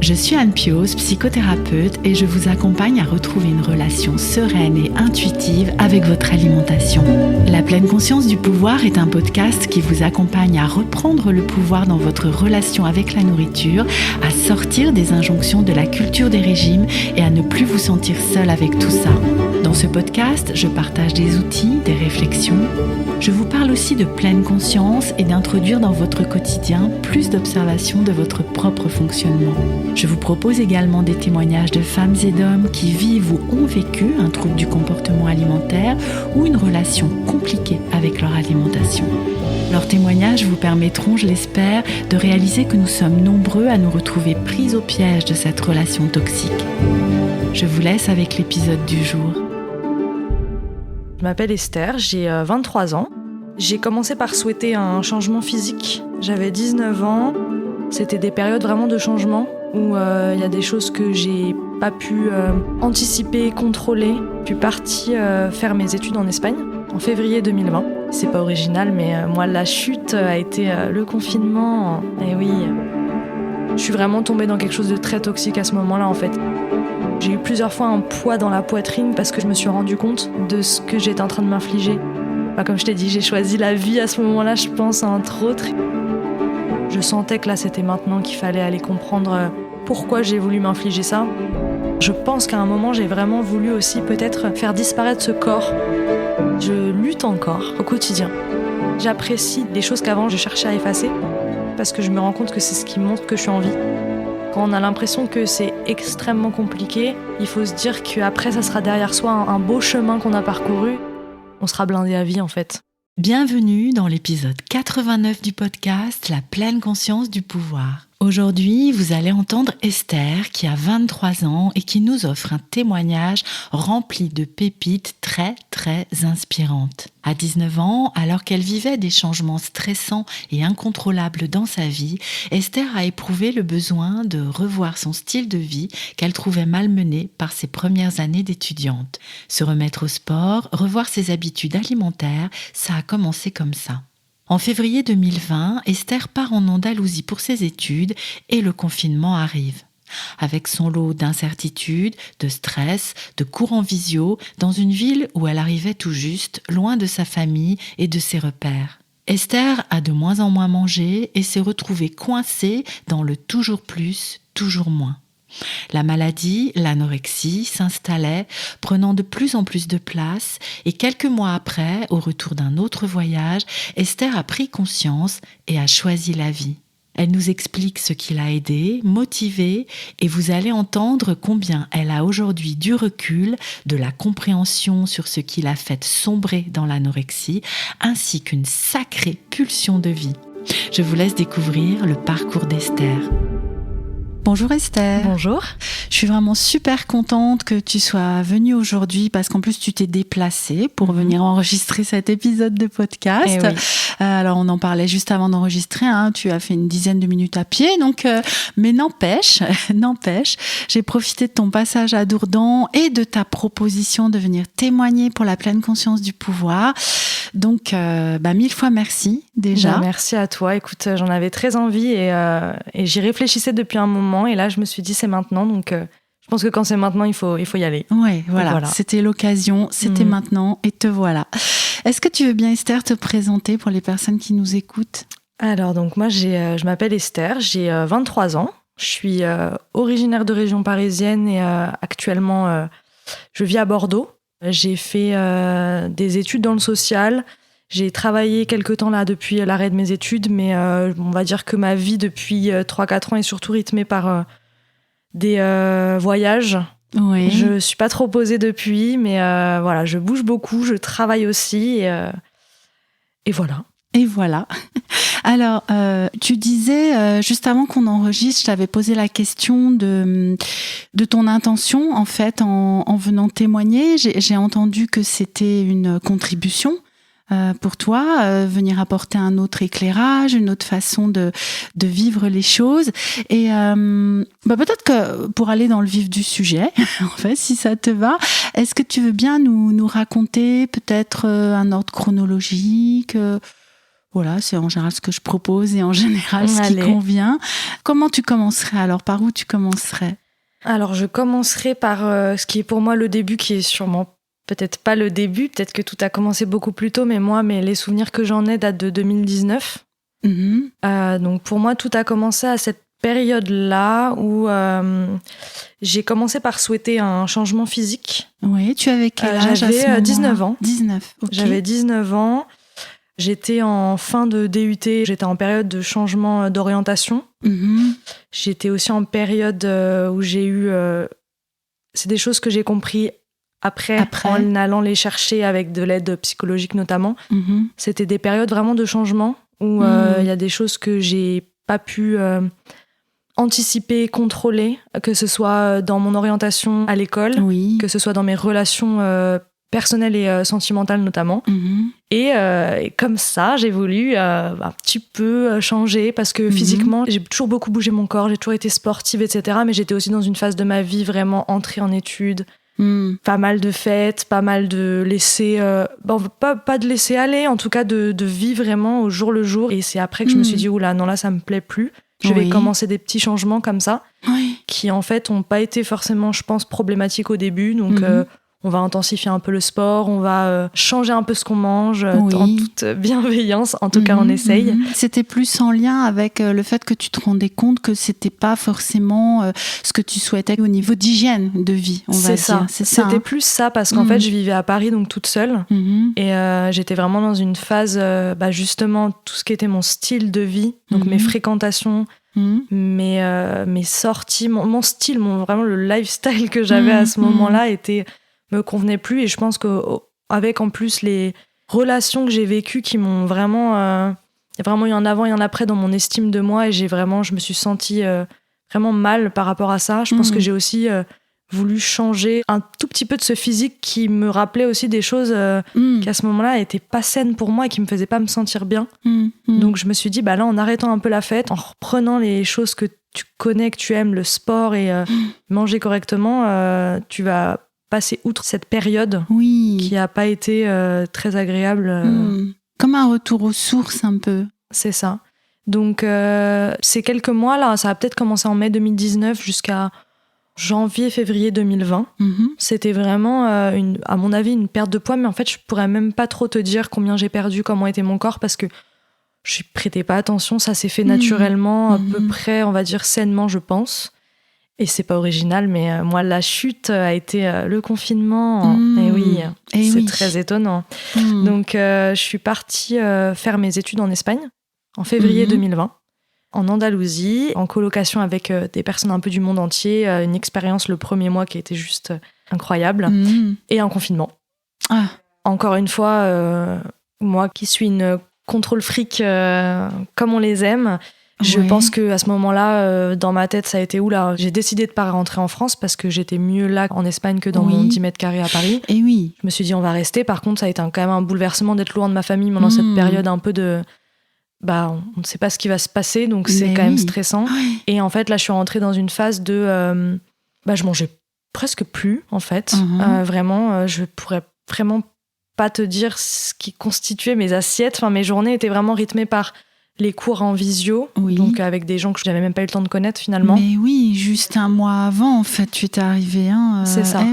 Je suis Anne Pioz, psychothérapeute, et je vous accompagne à retrouver une relation sereine et intuitive avec votre alimentation. La pleine conscience du pouvoir est un podcast qui vous accompagne à reprendre le pouvoir dans votre relation avec la nourriture, à sortir des injonctions de la culture des régimes et à ne plus vous sentir seul avec tout ça. Dans ce podcast, je partage des outils, des réflexions. Je vous parle aussi de pleine conscience et d'introduire dans votre quotidien plus d'observation de votre propre fonctionnement. Je vous propose également des témoignages de femmes et d'hommes qui vivent ou ont vécu un trouble du comportement alimentaire ou une relation compliquée avec leur alimentation. Leurs témoignages vous permettront, je l'espère, de réaliser que nous sommes nombreux à nous retrouver pris au piège de cette relation toxique. Je vous laisse avec l'épisode du jour. Je m'appelle Esther, j'ai 23 ans. J'ai commencé par souhaiter un changement physique. J'avais 19 ans. C'était des périodes vraiment de changement où il y a des choses que j'ai pas pu anticiper, contrôler. Je suis partie faire mes études en Espagne en février 2020. C'est pas original, mais moi, la chute a été le confinement. Et oui, je suis vraiment tombée dans quelque chose de très toxique à ce moment-là, en fait. J'ai eu plusieurs fois un poids dans la poitrine parce que je me suis rendu compte de ce que j'étais en train de m'infliger. Comme je t'ai dit, j'ai choisi la vie à ce moment-là, je pense, entre autres. Je sentais que là, c'était maintenant qu'il fallait aller comprendre pourquoi j'ai voulu m'infliger ça. Je pense qu'à un moment, j'ai vraiment voulu aussi peut-être faire disparaître ce corps. Je lutte encore au quotidien. J'apprécie des choses qu'avant, je cherchais à effacer parce que je me rends compte que c'est ce qui montre que je suis en vie. Quand on a l'impression que c'est extrêmement compliqué, il faut se dire qu'après, ça sera derrière soi un beau chemin qu'on a parcouru. On sera blindé à vie, en fait. Bienvenue dans l'épisode 89 du podcast La pleine conscience du pouvoir. Aujourd'hui, vous allez entendre Esther qui a 23 ans et qui nous offre un témoignage rempli de pépites très inspirantes. À 19 ans, alors qu'elle vivait des changements stressants et incontrôlables dans sa vie, Esther a éprouvé le besoin de revoir son style de vie qu'elle trouvait malmené par ses premières années d'étudiante. Se remettre au sport, revoir ses habitudes alimentaires, ça a commencé comme ça. En février 2020, Esther part en Andalousie pour ses études et le confinement arrive. Avec son lot d'incertitudes, de stress, de cours en visio, dans une ville où elle arrivait tout juste, loin de sa famille et de ses repères. Esther a de moins en moins mangé et s'est retrouvée coincée dans le toujours plus, toujours moins. La maladie, l'anorexie, s'installait, prenant de plus en plus de place, et quelques mois après, au retour d'un autre voyage, Esther a pris conscience et a choisi la vie. Elle nous explique ce qui l'a aidée, motivée, et vous allez entendre combien elle a aujourd'hui du recul, de la compréhension sur ce qui l'a fait sombrer dans l'anorexie, ainsi qu'une sacrée pulsion de vie. Je vous laisse découvrir le parcours d'Esther. Bonjour Esther. Bonjour. Je suis vraiment super contente que tu sois venue aujourd'hui parce qu'en plus tu t'es déplacée pour venir enregistrer cet épisode de podcast. Oui. Alors on en parlait juste avant d'enregistrer, tu as fait une dizaine de minutes à pied, donc mais n'empêche, j'ai profité de ton passage à Dourdan et de ta proposition de venir témoigner pour la pleine conscience du pouvoir. Donc, 1000 fois merci déjà. Merci à toi. Écoute, j'en avais très envie et j'y réfléchissais depuis un moment. Et là, je me suis dit, c'est maintenant. Donc, je pense que quand c'est maintenant, il faut y aller. Ouais, voilà. C'était l'occasion, c'était maintenant et te voilà. Est-ce que tu veux bien, Esther, te présenter pour les personnes qui nous écoutent ? Alors, donc moi, je m'appelle Esther, j'ai 23 ans. Je suis originaire de région parisienne et actuellement, je vis à Bordeaux. J'ai fait des études dans le social. J'ai travaillé quelque temps là depuis l'arrêt de mes études, mais on va dire que ma vie depuis 3-4 ans est surtout rythmée par des voyages. Oui. Je ne suis pas trop posée depuis, mais voilà, je bouge beaucoup, je travaille aussi et voilà. Et voilà. Alors, tu disais, juste avant qu'on enregistre, je t'avais posé la question de ton intention, en fait, en venant témoigner. J'ai entendu que c'était une contribution pour toi, venir apporter un autre éclairage, une autre façon de vivre les choses. Et peut-être que pour aller dans le vif du sujet, en fait, si ça te va, est-ce que tu veux bien nous raconter peut-être un ordre chronologique Voilà, c'est en général ce que je propose et en général ce qui convient. comment tu commencerais alors? Par où tu commencerais? Alors, je commencerai par ce qui est pour moi le début, qui est sûrement peut-être pas le début, peut-être que tout a commencé beaucoup plus tôt, mais les souvenirs que j'en ai datent de 2019. Donc pour moi, tout a commencé à cette période-là où j'ai commencé par souhaiter un changement physique. Oui, tu avais quel âge à ce J'avais moment-là? 19 ans. 19, ok. J'avais 19 ans. J'étais en fin de DUT, j'étais en période de changement d'orientation. J'étais aussi en période où j'ai eu... c'est des choses que j'ai compris après, en allant les chercher avec de l'aide psychologique notamment. C'était des périodes vraiment de changement où y a des choses que j'ai pas pu anticiper, contrôler, que ce soit dans mon orientation à l'école, que ce soit dans mes relations personnelles et sentimentales notamment. Et comme ça, j'ai voulu un petit peu changer parce que physiquement, j'ai toujours beaucoup bougé mon corps, j'ai toujours été sportive, etc. Mais j'étais aussi dans une phase de ma vie vraiment entrée en études. Pas mal de fêtes, pas mal de laisser... pas de laisser aller, en tout cas de vivre vraiment au jour le jour. Et c'est après que je me suis dit, oula, non, là, ça me plaît plus. Je vais commencer des petits changements comme ça, qui en fait n'ont pas été forcément, je pense, problématiques au début. Donc, on va intensifier un peu le sport, on va changer un peu ce qu'on mange, en toute bienveillance. En tout cas, on essaye. C'était plus en lien avec le fait que tu te rendais compte que c'était pas forcément ce que tu souhaitais au niveau d'hygiène de vie, on va dire. C'était plus ça, parce qu'en fait, je vivais à Paris, donc toute seule. Et j'étais vraiment dans une phase, justement, tout ce qui était mon style de vie, donc mes fréquentations, mes sorties, mon style, vraiment le lifestyle que j'avais à ce moment-là me convenait plus. Et je pense qu'avec en plus les relations que j'ai vécues qui m'ont vraiment... il y a vraiment eu un avant et un après dans mon estime de moi, et je me suis sentie vraiment mal par rapport à ça. Je pense que j'ai aussi voulu changer un tout petit peu de ce physique qui me rappelait aussi des choses qui à ce moment-là n'étaient pas saines pour moi et qui me faisaient pas me sentir bien. Donc je me suis dit, là, en arrêtant un peu la fête, en reprenant les choses que tu connais, que tu aimes, le sport et manger correctement, tu vas passer outre cette période qui n'a pas été très agréable. Comme un retour aux sources un peu. C'est ça. Donc ces quelques mois là, ça a peut-être commencé en mai 2019 jusqu'à janvier-février 2020. C'était vraiment, à mon avis, une perte de poids, mais en fait, je pourrais même pas trop te dire combien j'ai perdu, comment était mon corps, parce que je prêtais pas attention. Ça s'est fait naturellement, à peu près, on va dire, sainement, je pense. Et c'est pas original, mais moi, la chute a été le confinement. C'est très étonnant. Donc, je suis partie faire mes études en Espagne en février 2020, en Andalousie, en colocation avec des personnes un peu du monde entier. Une expérience le premier mois qui a été juste incroyable. Et en confinement. Encore une fois, moi qui suis une contrôle fric comme on les aime, je pense qu'à ce moment-là, dans ma tête, ça a été j'ai décidé de pas rentrer en France parce que j'étais mieux là en Espagne que dans mon 10 mètres carrés à Paris. Et oui. Je me suis dit, on va rester. Par contre, ça a été quand même un bouleversement d'être loin de ma famille pendant cette période un peu de... on ne sait pas ce qui va se passer, donc c'est quand même stressant. Et en fait, là, je suis rentrée dans une phase de... je mangeais presque plus, en fait. Vraiment, je pourrais vraiment pas te dire ce qui constituait mes assiettes. Enfin, mes journées étaient vraiment rythmées par les cours en visio, donc avec des gens que je n'avais même pas eu le temps de connaître finalement. Mais oui, juste un mois avant, en fait, tu étais arrivée. C'est ça.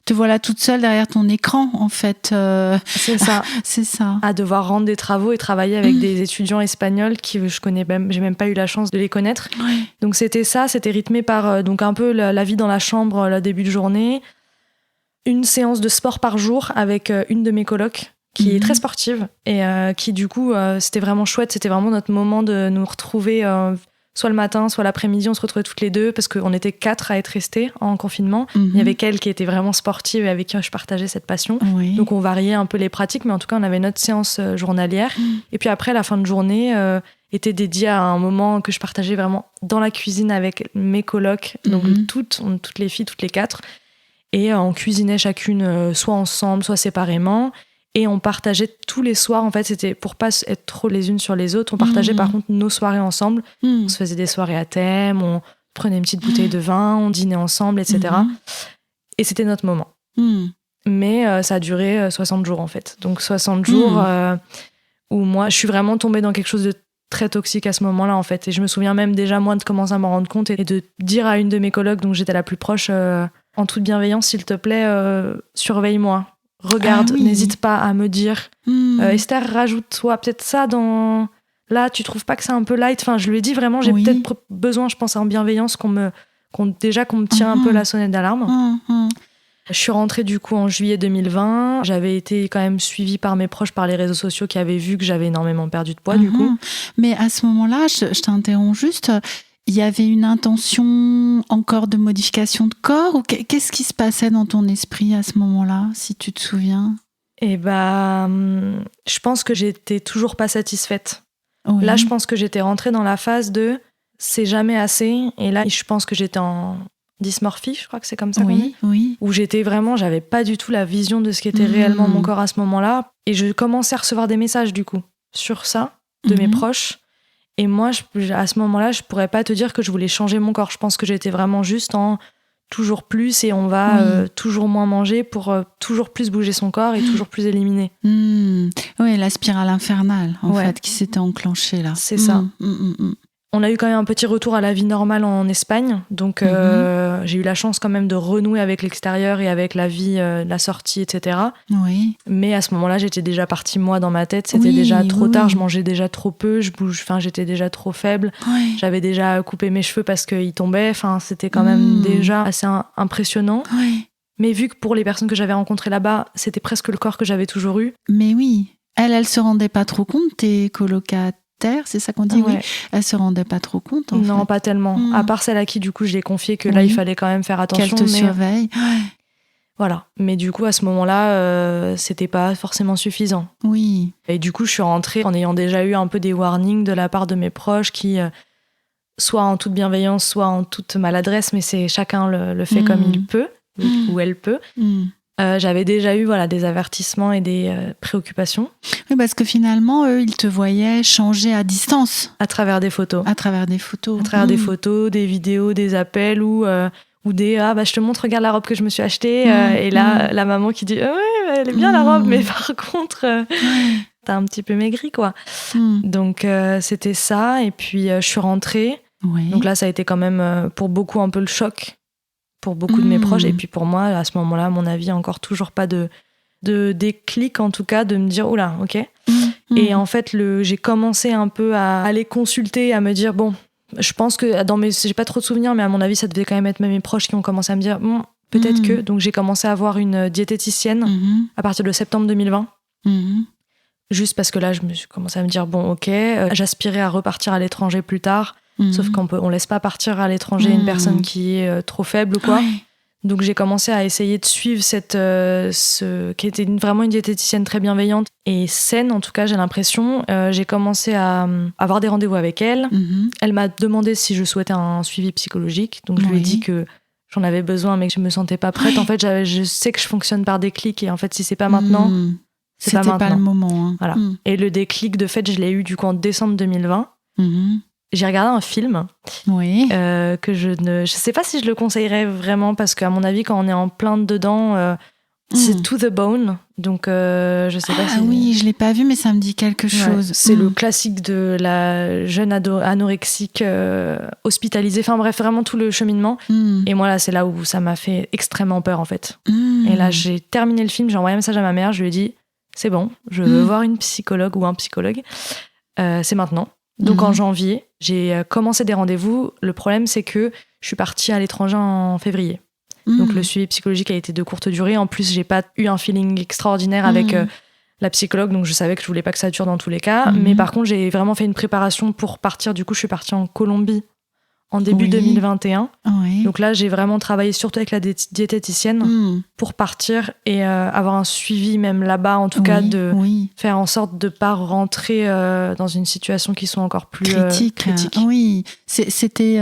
Te voilà toute seule derrière ton écran, en fait. C'est ça. C'est ça. À devoir rendre des travaux et travailler avec des étudiants espagnols qui je connais même, j'ai même pas eu la chance de les connaître. Donc c'était ça, c'était rythmé par donc un peu la vie dans la chambre, le début de journée, une séance de sport par jour avec une de mes colocs qui est très sportive et qui du coup c'était vraiment chouette, c'était vraiment notre moment de nous retrouver soit le matin, soit l'après-midi, on se retrouvait toutes les deux parce qu'on était 4 à être restés en confinement. Il y avait qu'elle qui était vraiment sportive et avec qui je partageais cette passion. Donc on variait un peu les pratiques, mais en tout cas on avait notre séance journalière. Et puis après la fin de journée était dédiée à un moment que je partageais vraiment dans la cuisine avec mes colocs, donc toutes les filles, toutes les 4. Et on cuisinait chacune soit ensemble, soit séparément. Et on partageait tous les soirs, en fait, c'était pour pas être trop les unes sur les autres, on partageait par contre nos soirées ensemble. On se faisait des soirées à thème, on prenait une petite bouteille de vin, on dînait ensemble, etc. Et c'était notre moment. Mais ça a duré 60 jours, en fait. Donc 60 jours où moi, je suis vraiment tombée dans quelque chose de très toxique à ce moment-là, en fait. Et je me souviens même déjà, moi, de commencer à m'en rendre compte et de dire à une de mes colocs, dont j'étais la plus proche, en toute bienveillance, s'il te plaît, surveille-moi. Regarde, n'hésite pas à me dire. Esther, rajoute-toi peut-être ça dans... Là, tu trouves pas que c'est un peu light? Enfin, je lui ai dit vraiment, j'ai peut-être besoin, je pense, en bienveillance, qu'on me tire un peu la sonnette d'alarme. Je suis rentrée du coup en juillet 2020. J'avais été quand même suivie par mes proches, par les réseaux sociaux qui avaient vu que j'avais énormément perdu de poids du coup. Mais à ce moment-là, je t'interromps juste, il y avait une intention encore de modification de corps ou qu'est-ce qui se passait dans ton esprit à ce moment-là, si tu te souviens? Eh ben, je pense que j'étais toujours pas satisfaite. Oui. Là, je pense que j'étais rentrée dans la phase de c'est jamais assez. Et là, je pense que j'étais en dysmorphie, je crois que c'est comme ça qu'on dit. Oui. Où j'avais pas du tout la vision de ce qu'était réellement mon corps à ce moment-là. Et je commençais à recevoir des messages, du coup, sur ça, de mes proches. Et moi, à ce moment-là, je pourrais pas te dire que je voulais changer mon corps. Je pense que j'étais vraiment juste en toujours plus et on va toujours moins manger pour toujours plus bouger son corps et toujours plus éliminer. Oui, la spirale infernale, en fait, qui s'était enclenchée là. C'est ça. On a eu quand même un petit retour à la vie normale en Espagne. Donc, j'ai eu la chance quand même de renouer avec l'extérieur et avec la vie, la sortie, etc. Oui. Mais à ce moment-là, j'étais déjà partie, moi, dans ma tête. C'était déjà trop tard. Je mangeais déjà trop peu. J'étais déjà trop faible. Oui. J'avais déjà coupé mes cheveux parce qu'ils tombaient. Enfin, c'était quand même déjà assez impressionnant. Oui. Mais vu que pour les personnes que j'avais rencontrées là-bas, c'était presque le corps que j'avais toujours eu. Mais oui. Elle se rendait pas trop compte, tes colocataires? C'est ça qu'on dit, oui. Elle se rendait pas trop compte, en fait. Non, pas tellement. À part celle à qui, du coup, je l'ai confié que là, il fallait quand même faire attention. Qu'elle te surveille. Voilà. Mais du coup, à ce moment-là, c'était pas forcément suffisant. Oui. Et du coup, je suis rentrée en ayant déjà eu un peu des warnings de la part de mes proches qui, soit en toute bienveillance, soit en toute maladresse, mais c'est chacun le fait comme il peut, ou elle peut. J'avais déjà eu des avertissements et des préoccupations. Oui, parce que finalement, eux, ils te voyaient changer à distance. À travers des photos. À travers des photos. À travers des photos, des vidéos, des appels ou des « je te montre, regarde la robe que je me suis achetée ». Et là, la maman qui dit « Ouais, elle est bien la robe, mais par contre, t'as un petit peu maigri, quoi ». Donc, c'était ça. Et puis, je suis rentrée. Oui. Donc là, ça a été quand même, pour beaucoup, un peu le choc. Pour beaucoup de mes proches. Et puis pour moi, à ce moment-là, à mon avis, encore toujours pas de déclic, en tout cas, de me dire, oula, ok. Et en fait, j'ai commencé un peu à aller consulter, à me dire, bon, je pense que j'ai pas trop de souvenirs, mais à mon avis, ça devait quand même être mes proches qui ont commencé à me dire, bon, peut-être que. Donc j'ai commencé à avoir une diététicienne à partir de septembre 2020. Juste parce que là, je me suis commencé à me dire, bon, ok, j'aspirais à repartir à l'étranger plus tard. Sauf qu'on laisse pas partir à l'étranger une personne qui est trop faible ou quoi. Ouais. Donc j'ai commencé à essayer de suivre qui était vraiment une diététicienne très bienveillante et saine, en tout cas, j'ai l'impression. J'ai commencé à avoir des rendez-vous avec elle. Elle m'a demandé si je souhaitais un suivi psychologique. Donc je lui ai dit que j'en avais besoin, mais que je me sentais pas prête. En fait, je sais que je fonctionne par déclic et en fait, si c'est pas maintenant, c'était pas le moment. Hein. Voilà. Et le déclic, de fait, je l'ai eu du coup en décembre 2020. J'ai regardé un film que je sais pas si je le conseillerais vraiment parce qu'à mon avis, quand on est en plein dedans, c'est To the Bone. Donc, je sais pas si... Ah oui, je l'ai pas vu, mais ça me dit quelque chose. C'est le classique de la jeune anorexique hospitalisée. Enfin bref, vraiment tout le cheminement. Et moi, là, c'est là où ça m'a fait extrêmement peur, en fait. Et là, j'ai terminé le film, j'ai envoyé un message à ma mère, je lui ai dit, c'est bon, je veux voir une psychologue ou un psychologue. C'est maintenant. Donc en janvier, j'ai commencé des rendez-vous. Le problème, c'est que je suis partie à l'étranger en février. Donc le suivi psychologique a été de courte durée. En plus, j'ai pas eu un feeling extraordinaire avec la psychologue, donc je savais que je voulais pas que ça dure dans tous les cas. Mais par contre, j'ai vraiment fait une préparation pour partir. Du coup, je suis partie en Colombie en début 2021. Donc là, j'ai vraiment travaillé surtout avec la diététicienne pour partir et avoir un suivi même là-bas, en tout cas, de faire en sorte de pas rentrer dans une situation qui soit encore plus critique. Oui, c'était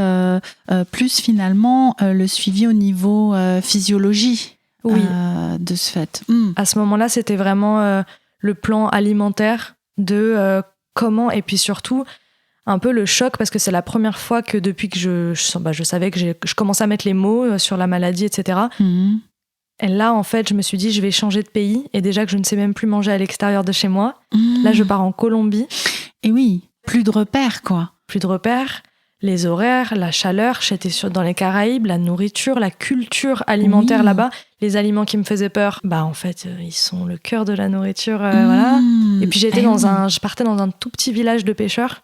plus finalement le suivi au niveau physiologie de ce fait. À ce moment-là, c'était vraiment le plan alimentaire de comment, et puis surtout un peu le choc, parce que c'est la première fois que depuis que je savais que je commençais à mettre les mots sur la maladie, etc. Et là, en fait, je me suis dit, je vais changer de pays. Et déjà que je ne sais même plus manger à l'extérieur de chez moi, là, je pars en Colombie. Et oui, Plus de repères, quoi. Plus de repères, les horaires, la chaleur. J'étais dans les Caraïbes, la nourriture, la culture alimentaire là-bas. Les aliments qui me faisaient peur, en fait, ils sont le cœur de la nourriture, voilà. Et puis je partais dans un tout petit village de pêcheurs.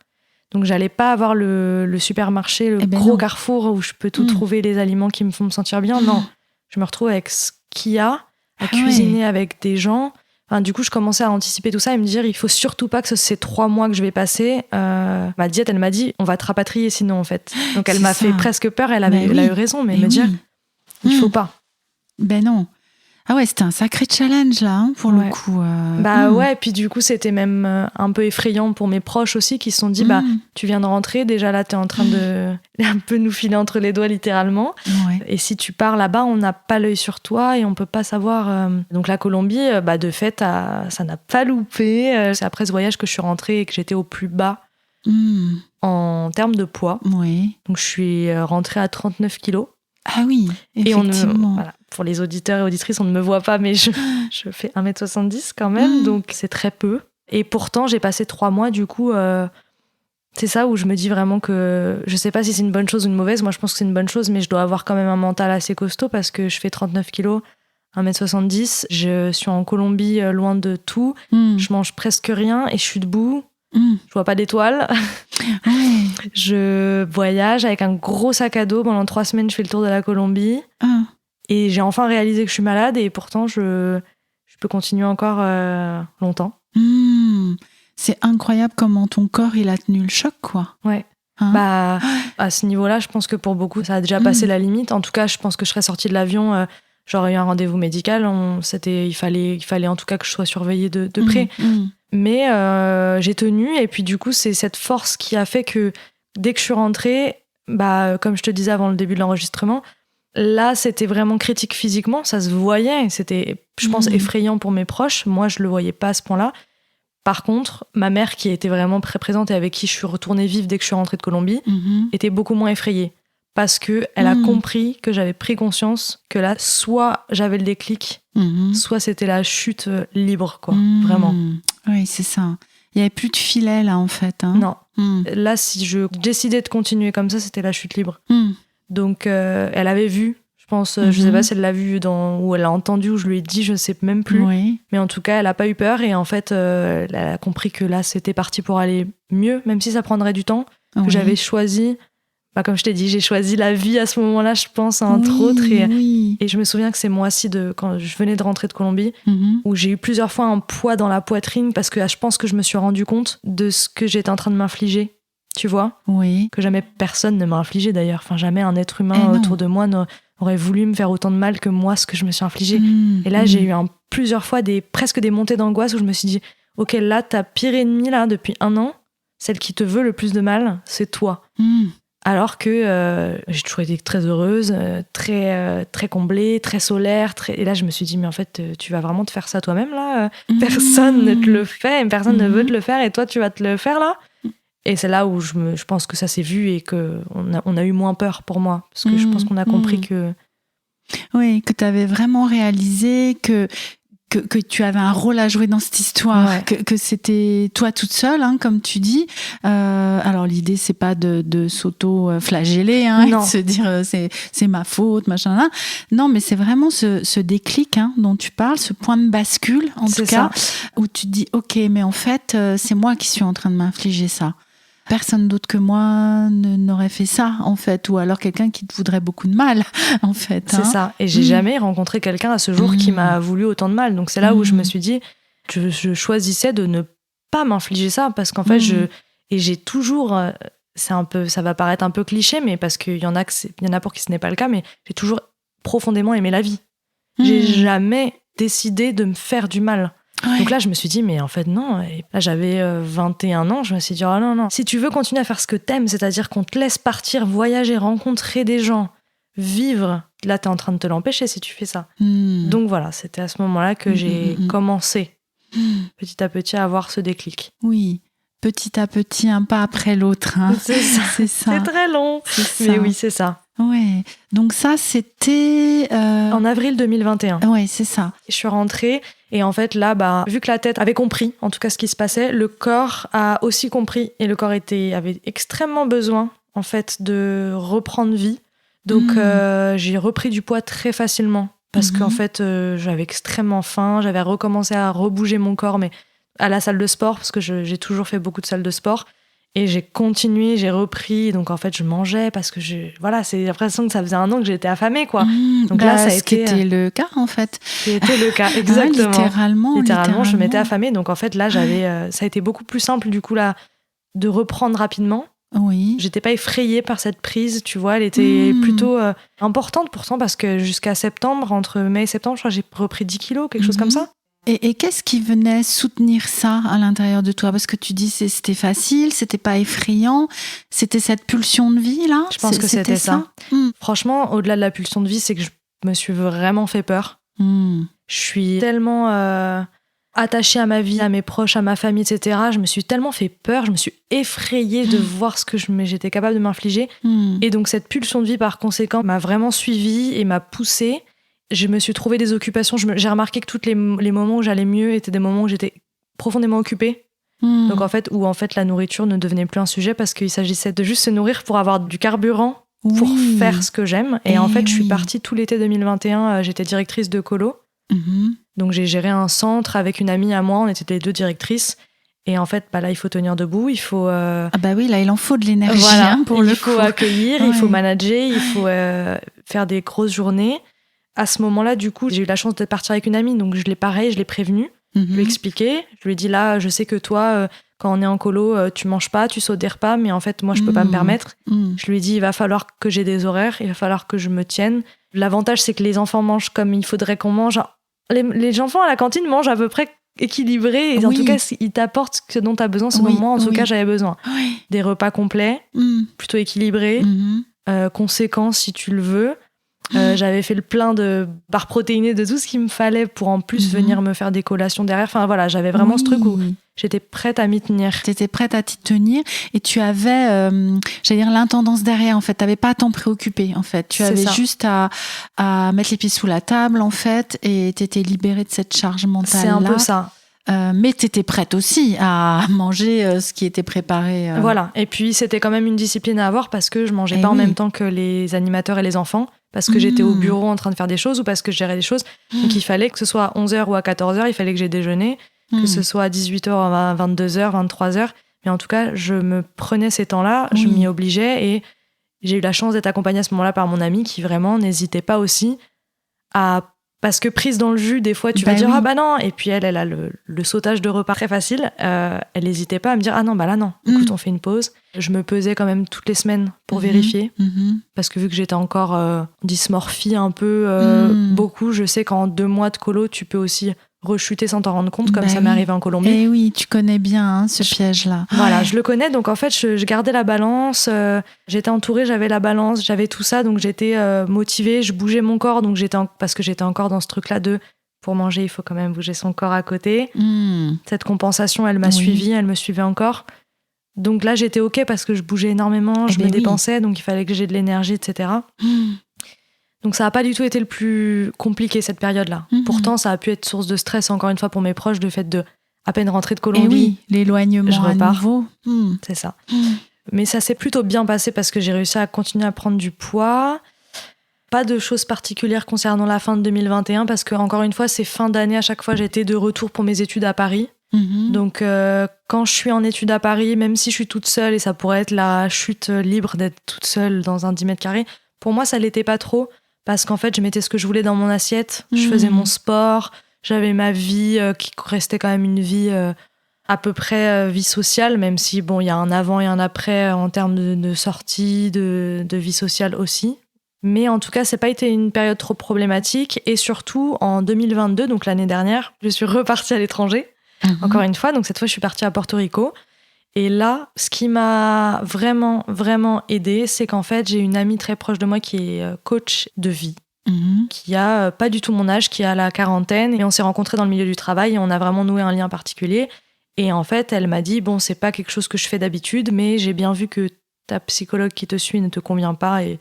Donc j'allais pas avoir le supermarché, gros carrefour où je peux tout trouver les aliments qui me font me sentir bien. Non, je me retrouve avec ce qu'il y a, à cuisiner avec des gens. Enfin, du coup, je commençais à anticiper tout ça et me dire, il faut surtout pas que ces 3 mois que je vais passer. Ma diète, elle m'a dit, on va te rapatrier sinon, en fait. Donc elle m'a fait presque peur. Elle a eu raison, mais me dire, il faut pas. Ben non. Ah ouais, c'était un sacré challenge là, pour le coup. Ouais, puis du coup, c'était même un peu effrayant pour mes proches aussi, qui se sont dit, tu viens de rentrer, déjà là, t'es en train de un peu nous filer entre les doigts, littéralement. Ouais. Et si tu pars là-bas, on n'a pas l'œil sur toi et on peut pas savoir. Donc la Colombie, de fait, ça n'a pas loupé. C'est après ce voyage que je suis rentrée et que j'étais au plus bas en termes de poids. Oui. Donc je suis rentrée à 39 kilos. Ah oui, effectivement. Voilà, pour les auditeurs et auditrices, on ne me voit pas, mais je fais 1m70 quand même, donc c'est très peu. Et pourtant, j'ai passé 3 mois, du coup, c'est ça où je me dis vraiment que je sais pas si c'est une bonne chose ou une mauvaise. Moi, je pense que c'est une bonne chose, mais je dois avoir quand même un mental assez costaud parce que je fais 39 kilos, 1m70. Je suis en Colombie, loin de tout. Je mange presque rien et je suis debout. Je vois pas d'étoiles. Ouais. Je voyage avec un gros sac à dos. Pendant 3 semaines, je fais le tour de la Colombie. Et j'ai enfin réalisé que je suis malade et pourtant, je peux continuer encore longtemps. C'est incroyable comment ton corps, il a tenu le choc, quoi. Ouais. À ce niveau-là, je pense que pour beaucoup, ça a déjà passé la limite. En tout cas, je pense que je serais sortie de l'avion, j'aurais eu un rendez-vous médical. Il fallait en tout cas que je sois surveillée de près. Mais j'ai tenu et puis du coup, c'est cette force qui a fait que dès que je suis rentrée, comme je te disais avant le début de l'enregistrement, là, c'était vraiment critique physiquement, ça se voyait. C'était, je pense, effrayant pour mes proches. Moi, je le voyais pas à ce point-là. Par contre, ma mère, qui était vraiment très présente et avec qui je suis retournée vivre dès que je suis rentrée de Colombie, était beaucoup moins effrayée. Parce qu'elle a compris que j'avais pris conscience que là, soit j'avais le déclic, soit c'était la chute libre, quoi. Vraiment. Oui, c'est ça. Il n'y avait plus de filet, là, en fait. Hein. Non. Là, si je décidais de continuer comme ça, c'était la chute libre. Donc, elle avait vu, je pense, je sais pas si elle l'a vu ou elle l'a entendu ou je lui ai dit, je sais même plus. Oui. Mais en tout cas, elle a pas eu peur et en fait, elle a compris que là, c'était parti pour aller mieux, même si ça prendrait du temps, que j'avais choisi. Comme je t'ai dit, j'ai choisi la vie à ce moment-là, je pense, entre autres. Et je me souviens que c'est moi-ci, quand je venais de rentrer de Colombie, où j'ai eu plusieurs fois un poids dans la poitrine parce que je pense que je me suis rendu compte de ce que j'étais en train de m'infliger. Tu vois ? Oui. Que jamais personne ne m'a infligé d'ailleurs. Enfin, jamais un être humain autour de moi n'aurait voulu me faire autant de mal que moi, ce que je me suis infligé. Et là, j'ai eu plusieurs fois presque des montées d'angoisse où je me suis dit, ok, là, ta pire ennemie, là, depuis 1 an, celle qui te veut le plus de mal, c'est toi. Alors que j'ai toujours été très heureuse, très comblée, très solaire. Et là, je me suis dit, mais en fait, tu vas vraiment te faire ça toi-même, là Personne ne te le fait, personne ne veut te le faire, et toi, tu vas te le faire, là Et c'est là où je pense que ça s'est vu et qu'on a eu moins peur pour moi. Parce que je pense qu'on a compris que... Oui, que tu avais vraiment réalisé que tu avais un rôle à jouer dans cette histoire, que c'était toi toute seule, hein, comme tu dis. Alors l'idée, c'est pas de s'auto-flageller, de se dire c'est ma faute, machin là. Non, mais c'est vraiment ce déclic dont tu parles, ce point de bascule, en tout cas, où tu te dis ok, mais en fait, c'est moi qui suis en train de m'infliger ça. Personne d'autre que moi n'aurait fait ça, en fait. Ou alors quelqu'un qui te voudrait beaucoup de mal, en fait. C'est ça. Et j'ai jamais rencontré quelqu'un à ce jour qui m'a voulu autant de mal. Donc c'est là où je me suis dit, je choisissais de ne pas m'infliger ça. Parce qu'en fait, j'ai toujours... ça va paraître un peu cliché, mais parce qu'il y en a pour qui ce n'est pas le cas, mais j'ai toujours profondément aimé la vie. J'ai jamais décidé de me faire du mal. Ouais. Donc là, je me suis dit, mais en fait, non. Et là, j'avais 21 ans. Je me suis dit, oh non. Si tu veux continuer à faire ce que t'aimes, c'est-à-dire qu'on te laisse partir, voyager, rencontrer des gens, vivre, là, t'es en train de te l'empêcher si tu fais ça. Donc voilà, c'était à ce moment-là que j'ai commencé petit à petit à avoir ce déclic. Oui, petit à petit, un pas après l'autre. Hein. C'est ça. C'est très long. Mais oui, c'est ça. Ouais. Donc ça, c'était... En avril 2021. Ouais, c'est ça. Je suis rentrée et en fait là, vu que la tête avait compris, en tout cas ce qui se passait, le corps a aussi compris et le corps avait extrêmement besoin en fait de reprendre vie. Donc j'ai repris du poids très facilement parce qu'en fait j'avais extrêmement faim, j'avais recommencé à rebouger mon corps mais à la salle de sport parce que j'ai toujours fait beaucoup de salles de sport. Et j'ai continué, j'ai repris, donc en fait je mangeais parce que c'est l'impression que ça faisait 1 an que j'étais affamée, quoi. Donc là, ça a été c'était le cas en fait. C'était le cas, exactement. Littéralement, je m'étais affamée, donc en fait là, ça a été beaucoup plus simple du coup là de reprendre rapidement. Oui. J'étais pas effrayée par cette prise, tu vois, elle était plutôt importante pourtant parce que jusqu'à septembre, entre mai et septembre, je crois que j'ai repris 10 kilos, quelque chose comme ça. Et qu'est-ce qui venait soutenir ça à l'intérieur de toi? Parce que tu dis c'était facile, c'était pas effrayant, c'était cette pulsion de vie là? Je pense que c'était ça. Franchement, au-delà de la pulsion de vie, c'est que je me suis vraiment fait peur. Je suis tellement attachée à ma vie, à mes proches, à ma famille, etc. Je me suis tellement fait peur, je me suis effrayée de voir ce que j'étais capable de m'infliger. Et donc cette pulsion de vie, par conséquent, m'a vraiment suivie et m'a poussée. Je me suis trouvé des occupations. J'ai remarqué que tous les moments où j'allais mieux étaient des moments où j'étais profondément occupée. Donc où la nourriture ne devenait plus un sujet parce qu'il s'agissait de juste se nourrir pour avoir du carburant pour faire ce que j'aime. Et en fait, je suis partie tout l'été 2021. J'étais directrice de colo. Donc j'ai géré un centre avec une amie à moi. On était les 2 directrices. Et en fait, là, il faut tenir debout. Il faut... Ah bah oui, là, il en faut de l'énergie pour il faut accueillir, il faut manager, il faut faire des grosses journées. À ce moment-là, du coup, j'ai eu la chance de partir avec une amie, donc je l'ai prévenue, je lui ai expliqué, je lui ai dit là, je sais que toi, quand on est en colo, tu manges pas, tu sautes des repas, mais en fait, moi, je peux pas me permettre. Je lui ai dit, il va falloir que j'ai des horaires, il va falloir que je me tienne. L'avantage, c'est que les enfants mangent comme il faudrait qu'on mange. Les enfants à la cantine mangent à peu près équilibré, et en tout cas, ils t'apportent ce dont tu as besoin, ce dont moi, en tout cas, j'avais besoin. Des repas complets, plutôt équilibrés, conséquents si tu le veux. J'avais fait le plein de barres protéinées, de tout ce qu'il me fallait pour en plus venir me faire des collations derrière. Enfin voilà, j'avais vraiment ce truc où j'étais prête à m'y tenir. T'étais prête à t'y tenir et tu avais, l'intendance derrière en fait. T'avais pas à t'en préoccuper en fait. Tu avais juste à mettre les pieds sous la table en fait et t'étais libérée de cette charge mentale. C'est un peu ça. Mais t'étais prête aussi à manger ce qui était préparé. Voilà. Et puis c'était quand même une discipline à avoir parce que je mangeais pas en même temps que les animateurs et les enfants. Parce que j'étais au bureau en train de faire des choses ou parce que je gérais des choses. Donc il fallait que ce soit à 11h ou à 14h, il fallait que j'ai déjeuné, que ce soit à 18h, à 22h, 23h. Mais en tout cas, je me prenais ces temps-là, je m'y obligeais et j'ai eu la chance d'être accompagnée à ce moment-là par mon amie qui vraiment n'hésitait pas aussi à... Parce que prise dans le jus, des fois, tu vas dire « Ah bah non !» Et puis elle a le sautage de repas très facile. Elle n'hésitait pas à me dire « Ah non, bah là non, écoute, on fait une pause. » Je me pesais quand même toutes les semaines pour vérifier. Parce que vu que j'étais encore dysmorphie un peu, beaucoup, je sais qu'en 2 mois de colo, tu peux aussi rechuter sans t'en rendre compte, comme ça m'est arrivé en Colombie. Et oui, tu connais bien ce piège-là. Voilà, je le connais, donc en fait, je gardais la balance, j'étais entourée, j'avais la balance, j'avais tout ça, donc j'étais motivée, je bougeais mon corps, donc parce que j'étais encore dans ce truc-là pour manger, il faut quand même bouger son corps à côté. Cette compensation, elle m'a suivie, elle me suivait encore. Donc là, j'étais OK parce que je bougeais énormément, je me dépensais, donc il fallait que j'ai de l'énergie, etc. Donc ça n'a pas du tout été le plus compliqué cette période-là. Pourtant, ça a pu être source de stress, encore une fois, pour mes proches, le fait de à peine rentrer de Colombie. Et oui, l'éloignement à nouveau. C'est ça. Mais ça s'est plutôt bien passé parce que j'ai réussi à continuer à prendre du poids. Pas de choses particulières concernant la fin de 2021 parce que, encore une fois, c'est fin d'année. À chaque fois, j'étais de retour pour mes études à Paris. Donc, quand je suis en études à Paris, même si je suis toute seule, et ça pourrait être la chute libre d'être toute seule dans un 10 mètres carrés, pour moi, ça l'était pas trop. Parce qu'en fait, je mettais ce que je voulais dans mon assiette. Je faisais mon sport. J'avais ma vie qui restait quand même une vie à peu près vie sociale, même si, bon, il y a un avant et un après en termes de sortie, de vie sociale aussi. Mais en tout cas, c'est pas été une période trop problématique. Et surtout, en 2022, donc l'année dernière, je suis repartie à l'étranger, encore une fois. Donc cette fois, je suis partie à Porto Rico. Et là, ce qui m'a vraiment, vraiment aidée, c'est qu'en fait, j'ai une amie très proche de moi qui est coach de vie, qui a pas du tout mon âge, qui a la quarantaine. Et on s'est rencontrés dans le milieu du travail et on a vraiment noué un lien particulier. Et en fait, elle m'a dit, bon, c'est pas quelque chose que je fais d'habitude, mais j'ai bien vu que ta psychologue qui te suit ne te convient pas et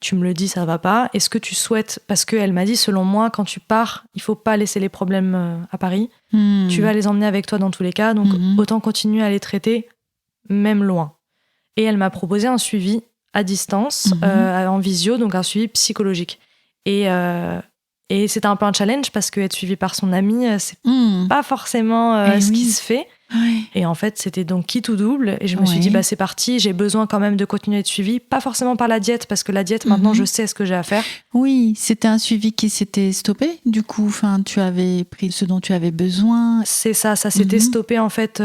tu me le dis, ça va pas. Est-ce que tu souhaites, parce qu'elle m'a dit, selon moi, quand tu pars, il faut pas laisser les problèmes à Paris. Tu vas les emmener avec toi dans tous les cas, donc autant continuer à les traiter, même loin. Et elle m'a proposé un suivi à distance, en visio, donc un suivi psychologique. Et c'était un peu un challenge parce qu'être suivi par son ami, c'est pas forcément ce qui se fait. Ouais. Et en fait, c'était donc quitte ou double. Et je me suis dit, c'est parti, j'ai besoin quand même de continuer d'être suivie. Pas forcément par la diète, parce que la diète, maintenant, je sais ce que j'ai à faire. Oui, c'était un suivi qui s'était stoppé. Du coup, tu avais pris ce dont tu avais besoin. C'est ça s'était stoppé en fait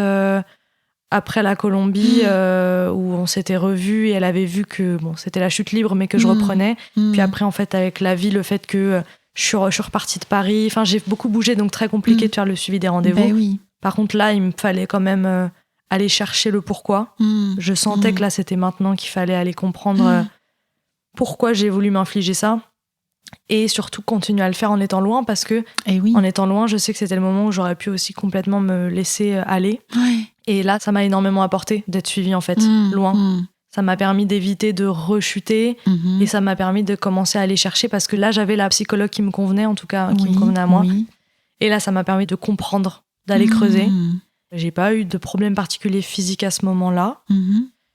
après la Colombie, où on s'était revus et elle avait vu que c'était la chute libre, mais que je reprenais. Puis après, en fait, avec la vie, le fait que je suis repartie de Paris, enfin, j'ai beaucoup bougé, donc très compliqué de faire le suivi des rendez-vous. Ben oui. Par contre, là, il me fallait quand même aller chercher le pourquoi. Je sentais que là, c'était maintenant qu'il fallait aller comprendre pourquoi j'ai voulu m'infliger ça. Et surtout, continuer à le faire en étant loin, parce que en étant loin, je sais que c'était le moment où j'aurais pu aussi complètement me laisser aller. Ouais. Et là, ça m'a énormément apporté d'être suivie, en fait, loin. Ça m'a permis d'éviter de rechuter et ça m'a permis de commencer à aller chercher, parce que là, j'avais la psychologue qui me convenait, en tout cas, qui me convenait à moi. Et là, ça m'a permis de comprendre, d'aller creuser. J'ai pas eu de problème particulier physique à ce moment-là.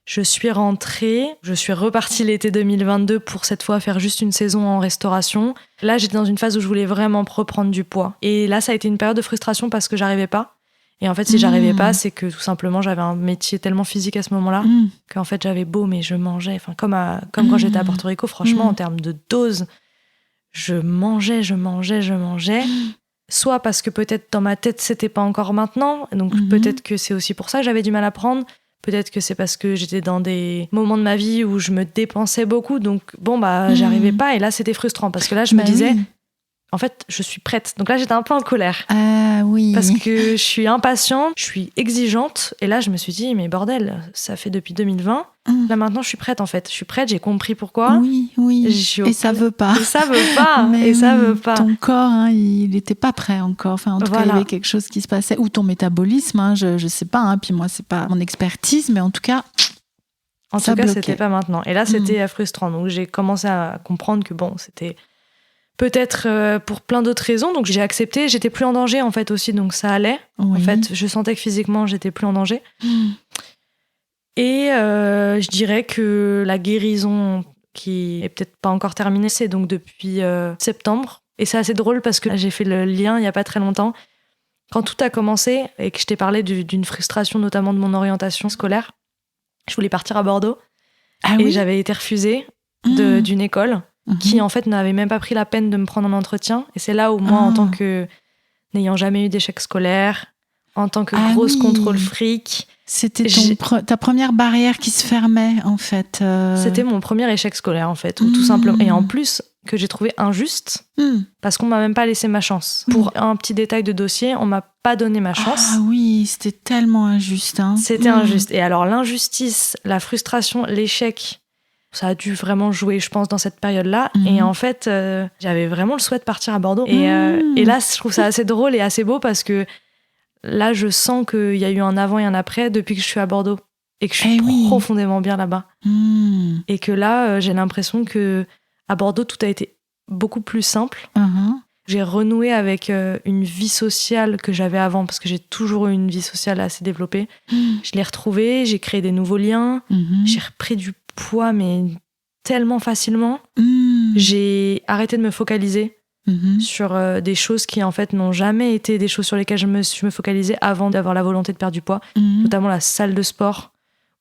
Je suis rentrée, je suis repartie l'été 2022 pour cette fois faire juste une saison en restauration. Là, j'étais dans une phase où je voulais vraiment reprendre du poids. Et là, ça a été une période de frustration parce que j'arrivais pas. Et en fait, si j'arrivais pas, c'est que tout simplement, j'avais un métier tellement physique à ce moment-là qu'en fait, j'avais beau, mais je mangeais. Enfin, comme quand j'étais à Porto Rico, franchement, en termes de dose, je mangeais. Soit parce que peut-être dans ma tête, c'était pas encore maintenant. Donc peut-être que c'est aussi pour ça que j'avais du mal à prendre. Peut-être que c'est parce que j'étais dans des moments de ma vie où je me dépensais beaucoup. Donc j'arrivais pas. Et là, c'était frustrant parce que là, je me disais... En fait, je suis prête. Donc là, j'étais un peu en colère. Ah oui. Parce que je suis impatiente, je suis exigeante. Et là, je me suis dit, mais bordel, ça fait depuis 2020. Là, maintenant, je suis prête, en fait. Je suis prête, j'ai compris pourquoi. Oui. Et ça veut pas. Et ça veut pas. Et ça veut pas. Ton corps, il n'était pas prêt encore. Enfin, en tout cas, il y avait quelque chose qui se passait. Ou ton métabolisme, je sais pas. Puis moi, c'est pas mon expertise, mais en tout cas... En tout cas, c'était pas maintenant. Et là, c'était frustrant. Donc, j'ai commencé à comprendre que c'était... Peut-être pour plein d'autres raisons, donc j'ai accepté. J'étais plus en danger en fait aussi, donc ça allait. En fait, je sentais que physiquement j'étais plus en danger. Et je dirais que la guérison, qui est peut-être pas encore terminée, c'est donc depuis septembre. Et c'est assez drôle parce que j'ai fait le lien il y a pas très longtemps. Quand tout a commencé et que je t'ai parlé d'une frustration, notamment de mon orientation scolaire, je voulais partir à Bordeaux et j'avais été refusée d'une école. Qui en fait n'avait même pas pris la peine de me prendre en entretien. Et c'est là où moi, en tant que n'ayant jamais eu d'échec scolaire, en tant que grosse contrôle fric, c'était ta première barrière qui se fermait en fait. C'était mon premier échec scolaire en fait, ou tout simplement. Et en plus que j'ai trouvé injuste parce qu'on m'a même pas laissé ma chance. Pour un petit détail de dossier, on m'a pas donné ma chance. Ah oui, c'était tellement injuste. C'était injuste. Et alors l'injustice, la frustration, l'échec. Ça a dû vraiment jouer, je pense, dans cette période-là. Et en fait, j'avais vraiment le souhait de partir à Bordeaux. Et là, je trouve ça assez drôle et assez beau parce que là, je sens qu'il y a eu un avant et un après depuis que je suis à Bordeaux. Et que je suis profondément bien là-bas. Et que là, j'ai l'impression que à Bordeaux, tout a été beaucoup plus simple. J'ai renoué avec une vie sociale que j'avais avant, parce que j'ai toujours eu une vie sociale assez développée. Je l'ai retrouvée, j'ai créé des nouveaux liens, j'ai repris du poids, mais tellement facilement. J'ai arrêté de me focaliser sur des choses qui, en fait, n'ont jamais été des choses sur lesquelles je me focalisais avant d'avoir la volonté de perdre du poids, notamment la salle de sport,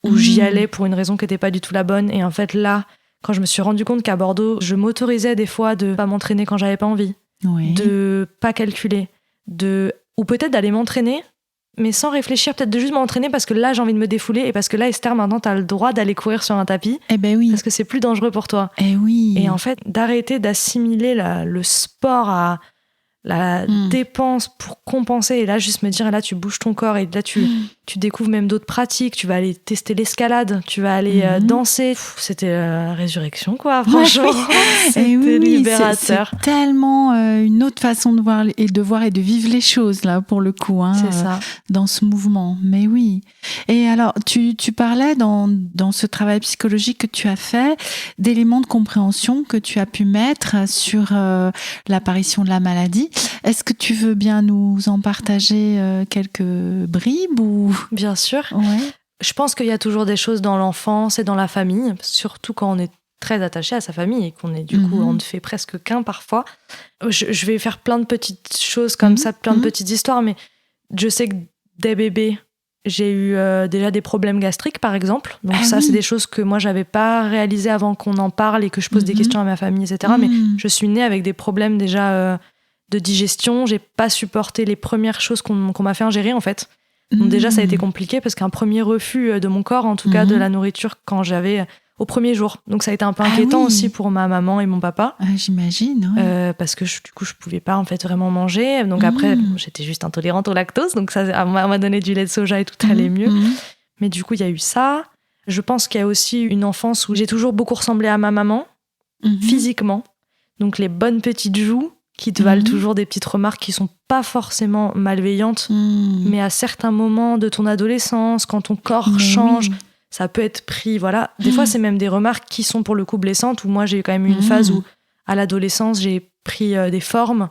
où j'y allais pour une raison qui n'était pas du tout la bonne. Et en fait, là, quand je me suis rendu compte qu'à Bordeaux, je m'autorisais des fois de pas m'entraîner quand j'avais pas envie, de pas calculer, ou peut-être d'aller m'entraîner, mais sans réfléchir, peut-être de juste m'entraîner parce que là, j'ai envie de me défouler et parce que là, Esther, maintenant, t'as le droit d'aller courir sur un tapis. Parce que c'est plus dangereux pour toi. Et en fait, d'arrêter d'assimiler le sport à la dépense pour compenser, et là juste me dire, là tu bouges ton corps, et là tu découvres même d'autres pratiques, tu vas aller tester l'escalade, tu vas aller danser. C'était la résurrection, quoi, franchement. C'était libérateur. C'est tellement une autre façon de voir et de vivre les choses, là, pour le coup, hein, c'est ça. dans ce mouvement. Mais oui. Et alors, tu parlais dans ce travail psychologique que tu as fait d'éléments de compréhension que tu as pu mettre sur l'apparition de la maladie. Est-ce que tu veux bien nous en partager quelques bribes ou... Bien sûr. Ouais. Je pense qu'il y a toujours des choses dans l'enfance et dans la famille, surtout quand on est très attaché à sa famille et qu'on est du coup, on ne fait presque qu'un parfois. Je vais faire plein de petites choses comme ça, plein de petites histoires, mais je sais que dès bébé, j'ai eu déjà des problèmes gastriques, par exemple. Donc c'est des choses que moi, j'avais pas réalisées avant qu'on en parle et que je pose des questions à ma famille, etc. Mais je suis née avec des problèmes déjà de digestion. J'ai pas supporté les premières choses qu'on m'a fait ingérer, en fait. Donc déjà, ça a été compliqué parce qu'un premier refus de mon corps, en tout cas de la nourriture, quand j'avais au premier jour. Donc ça a été un peu inquiétant aussi pour ma maman et mon papa. J'imagine. Ouais. Parce que du coup, je pouvais pas en fait vraiment manger. Donc après, j'étais juste intolérante au lactose. Donc ça m'a donné du lait de soja et tout allait mieux. Mais du coup, il y a eu ça. Je pense qu'il y a aussi une enfance où j'ai toujours beaucoup ressemblé à ma maman, physiquement. Donc les bonnes petites joues qui te valent toujours des petites remarques qui sont pas forcément malveillantes, mais à certains moments de ton adolescence, quand ton corps change, ça peut être pris, voilà. Des fois, c'est même des remarques qui sont pour le coup blessantes, où moi, j'ai quand même eu une phase où, à l'adolescence, j'ai pris des formes.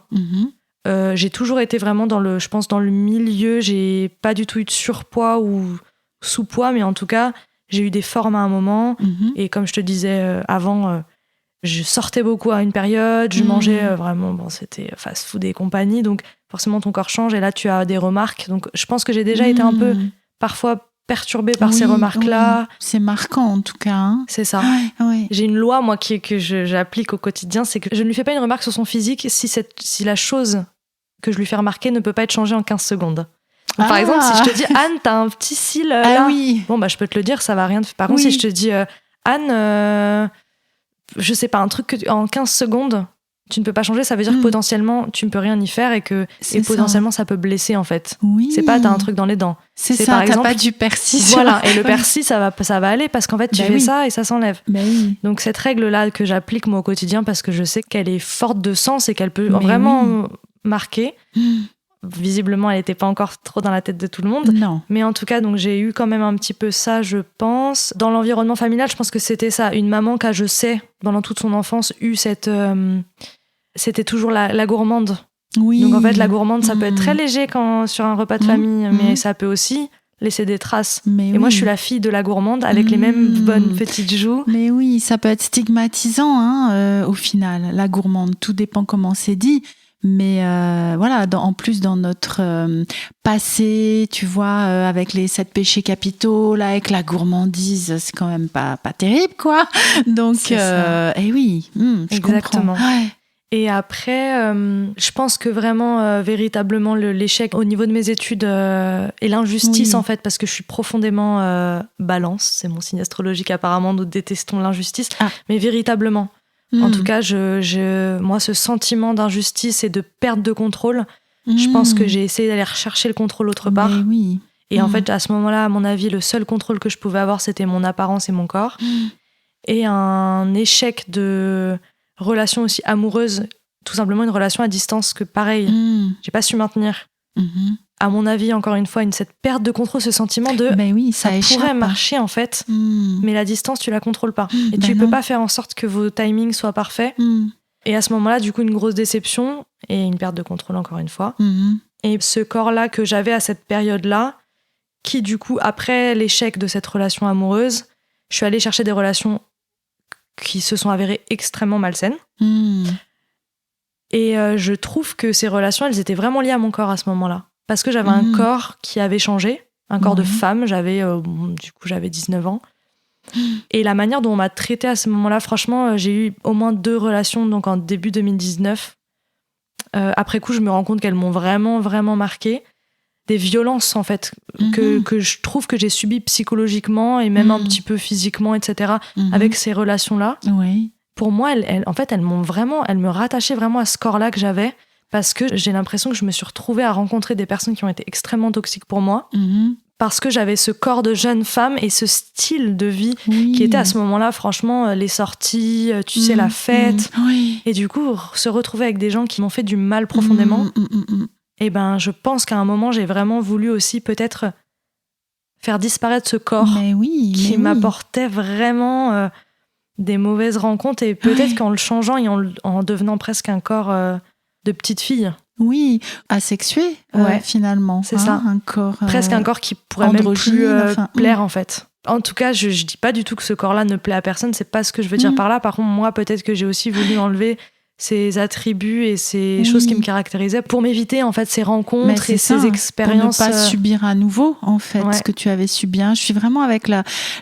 J'ai toujours été vraiment dans le milieu, j'ai pas du tout eu de surpoids ou sous-poids, mais en tout cas, j'ai eu des formes à un moment, et comme je te disais avant... je sortais beaucoup à une période, je mangeais vraiment, c'était fast-food et compagnie, donc forcément ton corps change et là tu as des remarques. Donc je pense que j'ai déjà été un peu parfois perturbée par ces remarques-là. Oui. C'est marquant en tout cas. Hein. C'est ça. Ouais. J'ai une loi, moi, que j'applique au quotidien, c'est que je ne lui fais pas une remarque sur son physique si la chose que je lui fais remarquer ne peut pas être changée en 15 secondes. Donc, par exemple, si je te dis Anne, t'as un petit cil là, bon bah je peux te le dire, ça va rien te faire. Par contre, si je te dis Anne... je sais pas, un truc que en 15 secondes, tu ne peux pas changer, ça veut dire que potentiellement, tu ne peux rien y faire et potentiellement, ça peut blesser, en fait. Oui. C'est pas, t'as un truc dans les dents. C'est ça, par exemple, t'as pas du persil. Voilà, et le persil, ça va aller parce qu'en fait, tu fais ça et ça s'enlève. Donc, cette règle-là que j'applique, moi, au quotidien, parce que je sais qu'elle est forte de sens et qu'elle peut vraiment marquer. Visiblement, elle n'était pas encore trop dans la tête de tout le monde. Non. Mais en tout cas, donc, j'ai eu quand même un petit peu ça, je pense. Dans l'environnement familial, je pense que c'était ça. Une maman qui a, je sais, pendant toute son enfance, eu cette... c'était toujours la gourmande. Oui. Donc en fait, la gourmande, ça peut être très léger sur un repas de famille, mais ça peut aussi laisser des traces. Et moi, je suis la fille de la gourmande avec les mêmes bonnes petites joues. Mais oui, ça peut être stigmatisant au final, la gourmande. Tout dépend comment c'est dit. Mais voilà, en plus dans notre passé, tu vois, avec les 7 péchés capitaux, là, avec la gourmandise, c'est quand même pas terrible, quoi. Donc, et oui, je exactement. comprends. Ouais. Et après, je pense que vraiment, véritablement, l'échec au niveau de mes études et l'injustice, en fait, parce que je suis profondément balance, c'est mon signe astrologique apparemment, nous détestons l'injustice, mais véritablement. En tout cas, moi, ce sentiment d'injustice et de perte de contrôle, je pense que j'ai essayé d'aller rechercher le contrôle autre part. Mais oui. Et en fait, à ce moment-là, à mon avis, le seul contrôle que je pouvais avoir, c'était mon apparence et mon corps. Et un échec de relation aussi amoureuse, tout simplement une relation à distance que, pareil, j'ai pas su maintenir. À mon avis, encore une fois, cette perte de contrôle, ce sentiment de ça pourrait marcher en fait, mais la distance, tu la contrôles pas. Et tu peux pas faire en sorte que vos timings soient parfaits. Et à ce moment-là, du coup, une grosse déception et une perte de contrôle, encore une fois. Et ce corps-là que j'avais à cette période-là, qui du coup, après l'échec de cette relation amoureuse, je suis allée chercher des relations qui se sont avérées extrêmement malsaines. Et je trouve que ces relations, elles étaient vraiment liées à mon corps à ce moment-là. Parce que j'avais un corps qui avait changé, un corps de femme, j'avais 19 ans. Et la manière dont on m'a traitée à ce moment-là, franchement, j'ai eu au moins 2 relations, donc en début 2019. Après coup, je me rends compte qu'elles m'ont vraiment, vraiment marquée. Des violences, en fait, que je trouve que j'ai subies psychologiquement et même un petit peu physiquement, etc., avec ces relations-là. Oui. Pour moi, elles me rattachaient vraiment à ce corps-là que j'avais, parce que j'ai l'impression que je me suis retrouvée à rencontrer des personnes qui ont été extrêmement toxiques pour moi. Parce que j'avais ce corps de jeune femme et ce style de vie qui était à ce moment-là, franchement, les sorties, tu sais, la fête. Et du coup, se retrouver avec des gens qui m'ont fait du mal profondément, et ben, je pense qu'à un moment, j'ai vraiment voulu aussi peut-être faire disparaître ce corps qui m'apportait vraiment des mauvaises rencontres et peut-être qu'en le changeant et en devenant presque un corps de petite fille. Oui, asexué, finalement. C'est ça. Un corps presque un corps qui pourrait même plus plaire, en fait. En tout cas, je dis pas du tout que ce corps-là ne plaît à personne, c'est pas ce que je veux dire par là. Par contre, moi, peut-être que j'ai aussi voulu enlever ces attributs et ces choses qui me caractérisaient pour m'éviter, en fait, ces rencontres et ces expériences. Pour ne pas subir à nouveau, en fait, ce que tu avais subi. Je suis vraiment avec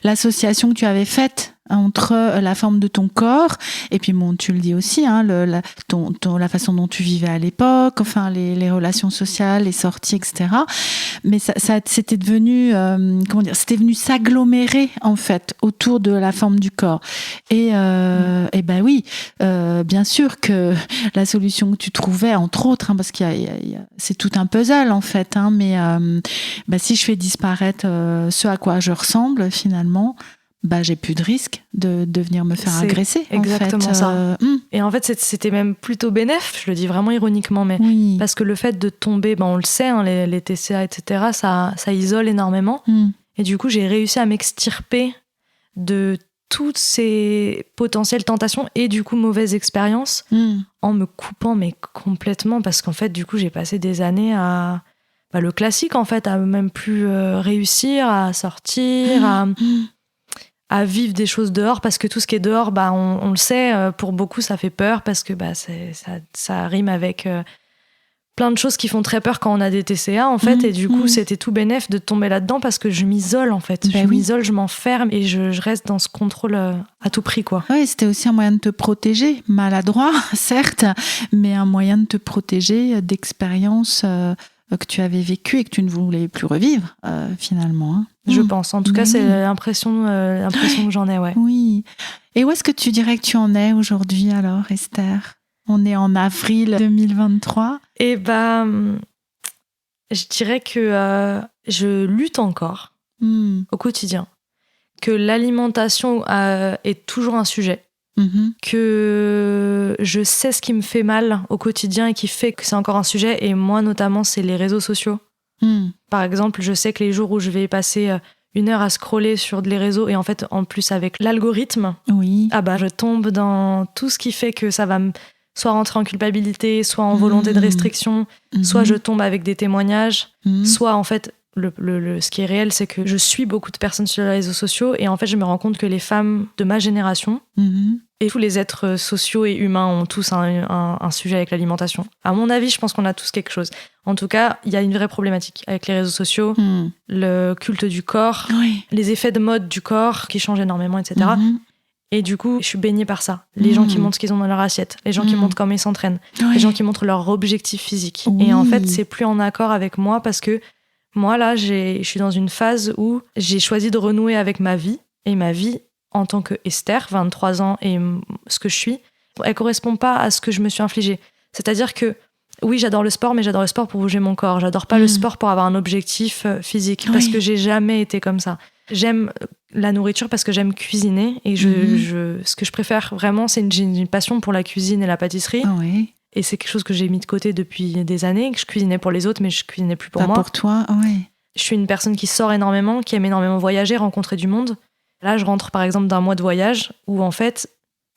l'association que tu avais faite entre la forme de ton corps et puis tu le dis aussi, la façon dont tu vivais à l'époque, enfin les relations sociales, les sorties, etc. Mais ça c'était devenu c'était venu s'agglomérer en fait autour de la forme du corps. Et ben oui, bien sûr que la solution que tu trouvais, entre autres, parce c'est tout un puzzle en fait, mais si je fais disparaître ce à quoi je ressemble finalement, j'ai plus de risque de venir me faire agresser. Exactement ça. Et en fait, c'était même plutôt bénéf, je le dis vraiment ironiquement, mais parce que le fait de tomber, on le sait, les TCA, etc., ça isole énormément. Et du coup, j'ai réussi à m'extirper de toutes ces potentielles tentations et du coup mauvaises expériences en me coupant mais complètement, parce qu'en fait, du coup, j'ai passé des années à le classique, en fait, à même plus réussir, à sortir, à vivre des choses dehors, parce que tout ce qui est dehors, on le sait, pour beaucoup ça fait peur, parce que ça rime avec plein de choses qui font très peur quand on a des TCA, en fait, et du coup c'était tout bénef de tomber là-dedans, parce que je m'isole, en fait. M'isole, je m'enferme et je reste dans ce contrôle à tout prix, quoi. Oui, c'était aussi un moyen de te protéger, maladroit certes, mais un moyen de te protéger d'expériences que tu avais vécues et que tu ne voulais plus revivre, finalement. Je pense. En tout cas, c'est l'impression que j'en ai, Oui. Et où est-ce que tu dirais que tu en es aujourd'hui, alors, Esther ? On est en avril 2023. Et je dirais que je lutte encore au quotidien. Que l'alimentation est toujours un sujet. Que je sais ce qui me fait mal au quotidien et qui fait que c'est encore un sujet. Et moi, notamment, c'est les réseaux sociaux. Par exemple, je sais que les jours où je vais passer 1 heure à scroller sur les réseaux, et en fait, en plus avec l'algorithme, je tombe dans tout ce qui fait que ça va soit rentrer en culpabilité, soit en volonté de restriction, soit je tombe avec des témoignages, soit en fait, ce qui est réel, c'est que je suis beaucoup de personnes sur les réseaux sociaux, et en fait, je me rends compte que les femmes de ma génération et tous les êtres sociaux et humains ont tous un sujet avec l'alimentation. À mon avis, je pense qu'on a tous quelque chose. En tout cas, il y a une vraie problématique avec les réseaux sociaux, le culte du corps, les effets de mode du corps qui changent énormément, etc. Et du coup, je suis baignée par ça. Les gens qui montrent ce qu'ils ont dans leur assiette, les gens qui montrent comment ils s'entraînent, les gens qui montrent leur objectif physique. Et en fait, c'est plus en accord avec moi, parce que moi, là, je suis dans une phase où j'ai choisi de renouer avec ma vie. Et ma vie, en tant que Esther, 23 ans, et ce que je suis, elle correspond pas à ce que je me suis infligée. C'est-à-dire que, oui, j'adore le sport, mais j'adore le sport pour bouger mon corps. J'adore pas le sport pour avoir un objectif physique, parce que j'ai jamais été comme ça. J'aime la nourriture parce que j'aime cuisiner, et ce que je préfère vraiment, j'ai une passion pour la cuisine et la pâtisserie. Et c'est quelque chose que j'ai mis de côté depuis des années, que je cuisinais pour les autres, mais je cuisinais plus pour moi. Pas pour toi, Je suis une personne qui sort énormément, qui aime énormément voyager, rencontrer du monde. Là, je rentre par exemple d'un mois de voyage où en fait,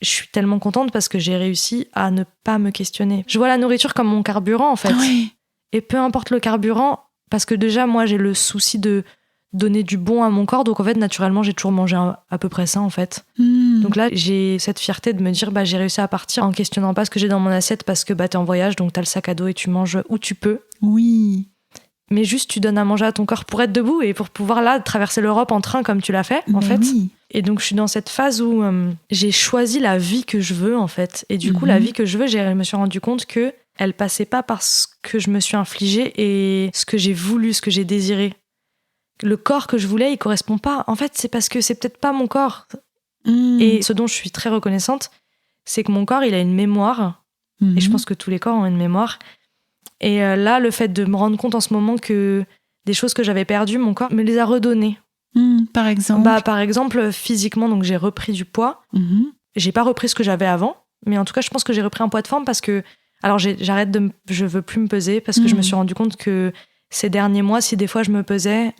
je suis tellement contente parce que j'ai réussi à ne pas me questionner. Je vois la nourriture comme mon carburant, en fait. Et peu importe le carburant, parce que déjà, moi, j'ai le souci de donner du bon à mon corps, donc en fait, naturellement, j'ai toujours mangé à peu près ça, en fait. Donc là, j'ai cette fierté de me dire, j'ai réussi à partir en questionnant pas ce que j'ai dans mon assiette, parce que t'es en voyage, donc t'as le sac à dos et tu manges où tu peux. Mais juste, tu donnes à manger à ton corps pour être debout et pour pouvoir, là, traverser l'Europe en train comme tu l'as fait, en fait. Et donc, je suis dans cette phase où j'ai choisi la vie que je veux, en fait. Et du coup, la vie que je veux, je me suis rendu compte que elle passait pas par ce que je me suis infligée et ce que j'ai voulu, ce que j'ai désiré. Le corps que je voulais, il correspond pas. En fait, c'est parce que c'est peut-être pas mon corps. Et ce dont je suis très reconnaissante, c'est que mon corps, il a une mémoire. Et je pense que tous les corps ont une mémoire. Et là, le fait de me rendre compte en ce moment que des choses que j'avais perdues, mon corps me les a redonnées. Par exemple Par exemple, physiquement, donc j'ai repris du poids. J'ai pas repris ce que j'avais avant, mais en tout cas, je pense que j'ai repris un poids de forme parce que... Alors, je veux plus me peser parce que je me suis rendu compte que ces derniers mois, si des fois je me pesais,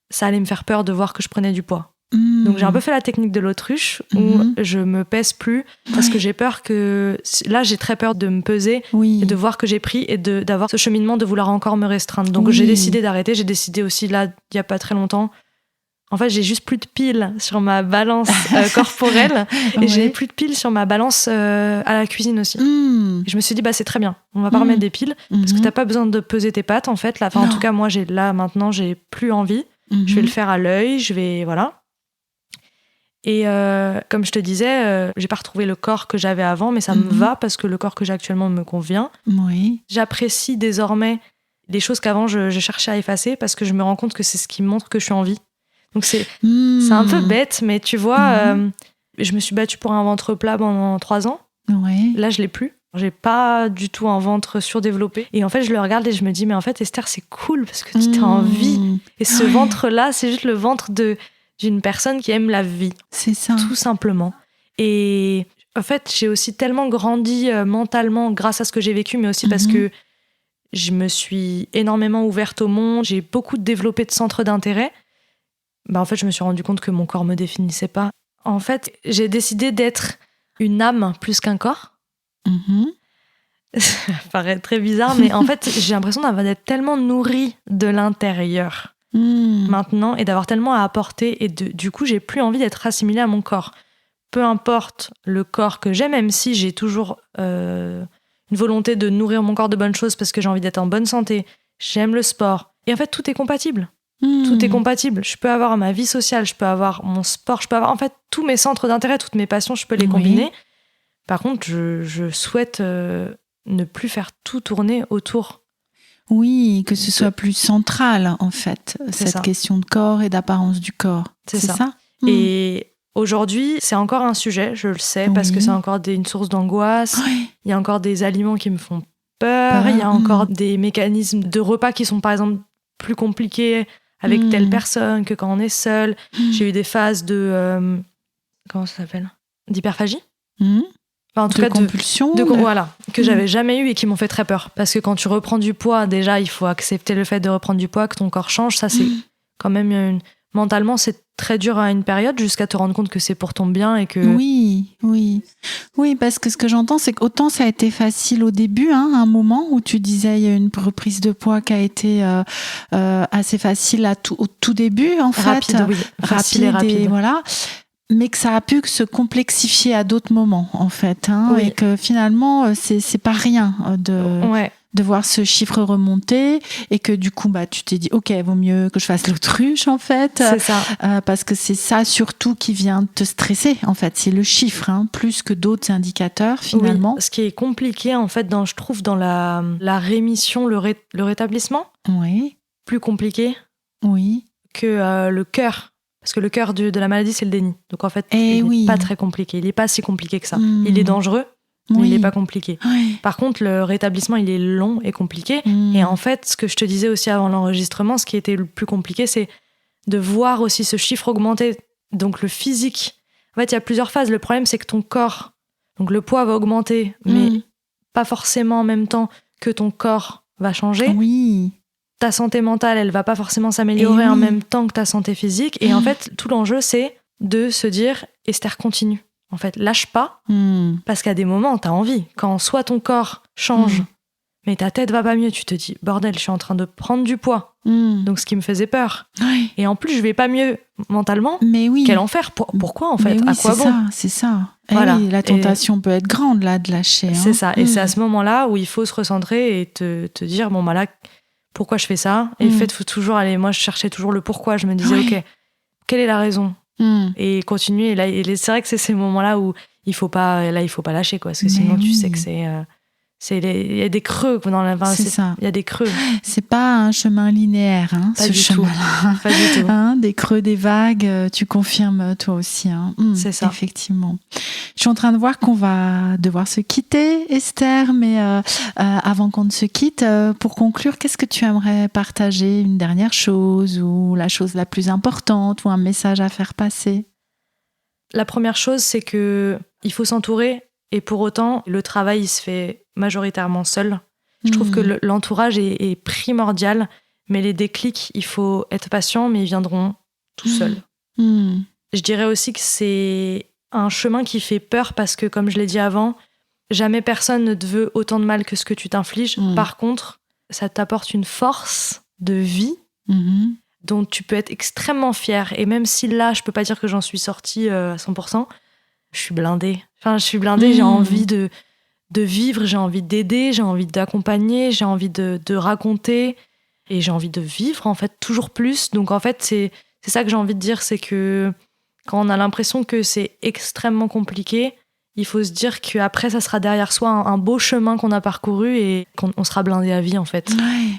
ça allait me faire peur de voir que je prenais du poids. Donc j'ai un peu fait la technique de l'autruche où je me pèse plus parce que j'ai peur que... Là, j'ai très peur de me peser et de voir que j'ai pris et d'avoir ce cheminement de vouloir encore me restreindre. Donc j'ai décidé d'arrêter. J'ai décidé aussi, là, il y a pas très longtemps, en fait, j'ai juste plus de piles sur ma balance corporelle et j'ai plus de piles sur ma balance à la cuisine aussi. Et je me suis dit, c'est très bien. On va pas remettre des piles parce que t'as pas besoin de peser tes pâtes, en fait. En tout cas, moi, maintenant, j'ai plus envie. Je vais le faire à l'œil, voilà. Et comme je te disais, j'ai pas retrouvé le corps que j'avais avant, mais ça me va parce que le corps que j'ai actuellement me convient. J'apprécie désormais les choses qu'avant je cherchais à effacer parce que je me rends compte que c'est ce qui me montre que je suis en vie. Donc c'est un peu bête, mais tu vois, je me suis battue pour un ventre plat pendant 3 ans. Là, je l'ai plus. J'ai pas du tout un ventre surdéveloppé. Et en fait, je le regarde et je me dis, mais en fait, Esther, c'est cool parce que tu t'es en vie. Et ce ventre-là, c'est juste le ventre d'une personne qui aime la vie. C'est ça. Tout simplement. Et en fait, j'ai aussi tellement grandi mentalement grâce à ce que j'ai vécu, mais aussi parce que je me suis énormément ouverte au monde. J'ai beaucoup développé de centres d'intérêt. En fait, je me suis rendu compte que mon corps me définissait pas. En fait, j'ai décidé d'être une âme plus qu'un corps. Ça paraît très bizarre, mais en fait, j'ai l'impression d'être tellement nourrie de l'intérieur maintenant et d'avoir tellement à apporter. Et du coup, j'ai plus envie d'être assimilée à mon corps. Peu importe le corps que j'ai, même si j'ai toujours une volonté de nourrir mon corps de bonnes choses parce que j'ai envie d'être en bonne santé. J'aime le sport. Et en fait, tout est compatible. Tout est compatible. Je peux avoir ma vie sociale, je peux avoir mon sport, je peux avoir en fait tous mes centres d'intérêt, toutes mes passions, je peux les combiner. Par contre, je souhaite ne plus faire tout tourner autour. Oui, que ce soit plus central en fait, cette question de corps et d'apparence du corps. C'est ça. Et aujourd'hui, c'est encore un sujet, je le sais, parce que c'est encore une source d'angoisse. Il y a encore des aliments qui me font peur. Il y a encore des mécanismes de repas qui sont par exemple plus compliqués avec telle personne que quand on est seul. J'ai eu des phases de... comment ça s'appelle ? D'hyperphagie. En tout cas, compulsion. Voilà, que j'avais jamais eu et qui m'ont fait très peur. Parce que quand tu reprends du poids, déjà, il faut accepter le fait de reprendre du poids, que ton corps change. Ça, c'est quand même... Mentalement, c'est très dur à une période jusqu'à te rendre compte que c'est pour ton bien et que... Oui, parce que ce que j'entends, c'est qu'autant ça a été facile au début, un moment où tu disais il y a une reprise de poids qui a été assez facile au tout début, en fait. Rapide. Et voilà. Mais que ça a pu se complexifier à d'autres moments, en fait. Et que finalement, c'est pas rien de voir ce chiffre remonter et que du coup, tu t'es dit, OK, vaut mieux que je fasse l'autruche, en fait. C'est ça. Parce que c'est ça surtout qui vient te stresser, en fait. C'est le chiffre, plus que d'autres indicateurs, finalement. Ce qui est compliqué, en fait, je trouve, dans la rémission, le rétablissement. Plus compliqué que le cœur. Parce que le cœur de la maladie, c'est le déni. Donc en fait, il n'est pas très compliqué. Il n'est pas si compliqué que ça. Il est dangereux, mais il n'est pas compliqué. Par contre, le rétablissement, il est long et compliqué. Et en fait, ce que je te disais aussi avant l'enregistrement, ce qui était le plus compliqué, c'est de voir aussi ce chiffre augmenter. Donc le physique. En fait, il y a plusieurs phases. Le problème, c'est que ton corps, donc le poids va augmenter, mais pas forcément en même temps que ton corps va changer. Ta santé mentale, elle va pas forcément s'améliorer en même temps que ta santé physique. Et en fait, tout l'enjeu, c'est de se dire, Esther, continue. En fait, lâche pas, parce qu'à des moments, t'as envie. Quand soit ton corps change, mais ta tête va pas mieux, tu te dis, bordel, je suis en train de prendre du poids. Donc, ce qui me faisait peur. Et en plus, je vais pas mieux mentalement. Mais quel enfer. Pourquoi, en fait ? À quoi bon ? C'est ça. Voilà. La tentation peut être grande, là, de lâcher. C'est ça. Et c'est à ce moment-là où il faut se recentrer et te dire, bon, là, pourquoi je fais ça ? Et le fait, faut toujours aller. Moi, je cherchais toujours le pourquoi. Je me disais, OK, quelle est la raison ? Et continuer. Et c'est vrai que c'est ces moments-là où il faut pas lâcher, quoi. Parce que sinon, tu sais que il y a des creux dans la c'est ça. Il y a des creux. C'est pas un chemin linéaire, pas ce du chemin-là. Pas du tout. Des creux, des vagues, tu confirmes toi aussi. C'est ça. Effectivement. Je suis en train de voir qu'on va devoir se quitter, Esther, mais avant qu'on ne se quitte, pour conclure, qu'est-ce que tu aimerais partager? Une dernière chose ou la chose la plus importante ou un message à faire passer? La première chose, c'est que il faut s'entourer et pour autant, le travail, il se fait majoritairement seul. Je trouve que l'entourage est primordial, mais les déclics, il faut être patient, mais ils viendront tout seuls. Je dirais aussi que c'est un chemin qui fait peur parce que, comme je l'ai dit avant, jamais personne ne te veut autant de mal que ce que tu t'infliges. Par contre, ça t'apporte une force de vie dont tu peux être extrêmement fier. Et même si là, je peux pas dire que j'en suis sortie à 100%, je suis blindée. J'ai envie de vivre, j'ai envie d'aider, j'ai envie d'accompagner, j'ai envie de raconter et j'ai envie de vivre, en fait, toujours plus. Donc, en fait, c'est ça que j'ai envie de dire, c'est que quand on a l'impression que c'est extrêmement compliqué, il faut se dire qu'après, ça sera derrière soi un beau chemin qu'on a parcouru et qu'on sera blindé à vie, en fait,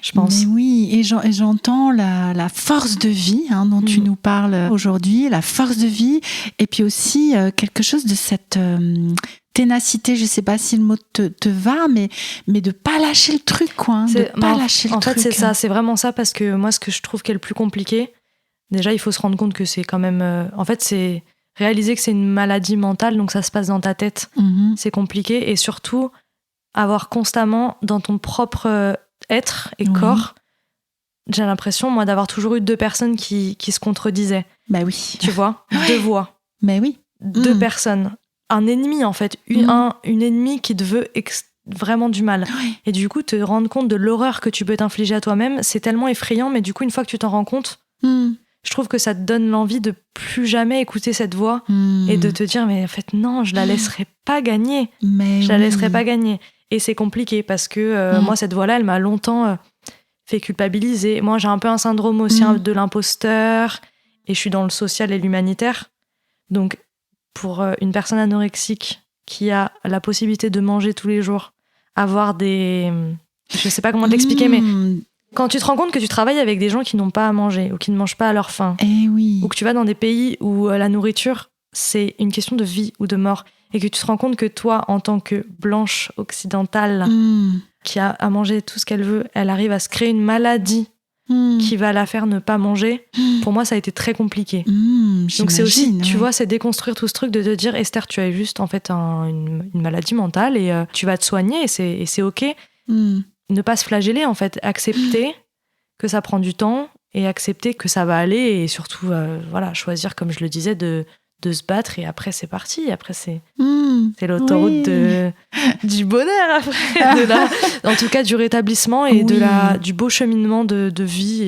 je pense. Mais oui, et j'entends la force de vie dont tu nous parles aujourd'hui, la force de vie, et puis aussi quelque chose de cette ténacité, je sais pas si le mot te va, mais de pas lâcher le truc, quoi. En fait, c'est ça, c'est vraiment ça, parce que moi, ce que je trouve qui est le plus compliqué, déjà, il faut se rendre compte que c'est quand même... en fait, c'est réaliser que c'est une maladie mentale, donc ça se passe dans ta tête. C'est compliqué. Et surtout, avoir constamment dans ton propre être et corps, j'ai l'impression, moi, d'avoir toujours eu 2 personnes qui se contredisaient. Bah oui. Tu vois, 2 voix. Mais oui. 2 personnes. Un ennemi, en fait. Une ennemie qui te veut vraiment du mal. Et du coup, te rendre compte de l'horreur que tu peux t'infliger à toi-même, c'est tellement effrayant, mais du coup, une fois que tu t'en rends compte, je trouve que ça te donne l'envie de plus jamais écouter cette voix et de te dire, mais en fait, non, je la laisserai pas gagner. La laisserai pas gagner. Et c'est compliqué parce que moi, cette voix-là, elle m'a longtemps fait culpabiliser. Moi, j'ai un peu un syndrome aussi de l'imposteur et je suis dans le social et l'humanitaire. Donc, pour une personne anorexique qui a la possibilité de manger tous les jours, avoir des... Je sais pas comment t'expliquer, mais... Quand tu te rends compte que tu travailles avec des gens qui n'ont pas à manger ou qui ne mangent pas à leur faim, ou que tu vas dans des pays où la nourriture, c'est une question de vie ou de mort, et que tu te rends compte que toi, en tant que blanche occidentale, qui a à manger tout ce qu'elle veut, elle arrive à se créer une maladie qui va la faire ne pas manger, pour moi, ça a été très compliqué. Donc c'est aussi, tu vois, c'est déconstruire tout ce truc de te dire, Esther, tu as juste en fait une maladie mentale et tu vas te soigner et c'est OK. Ne pas se flageller, en fait, accepter que ça prend du temps et accepter que ça va aller et surtout, choisir, comme je le disais, de se battre et après c'est parti. Après c'est l'autoroute du bonheur après, en tout cas du rétablissement et du beau cheminement de vie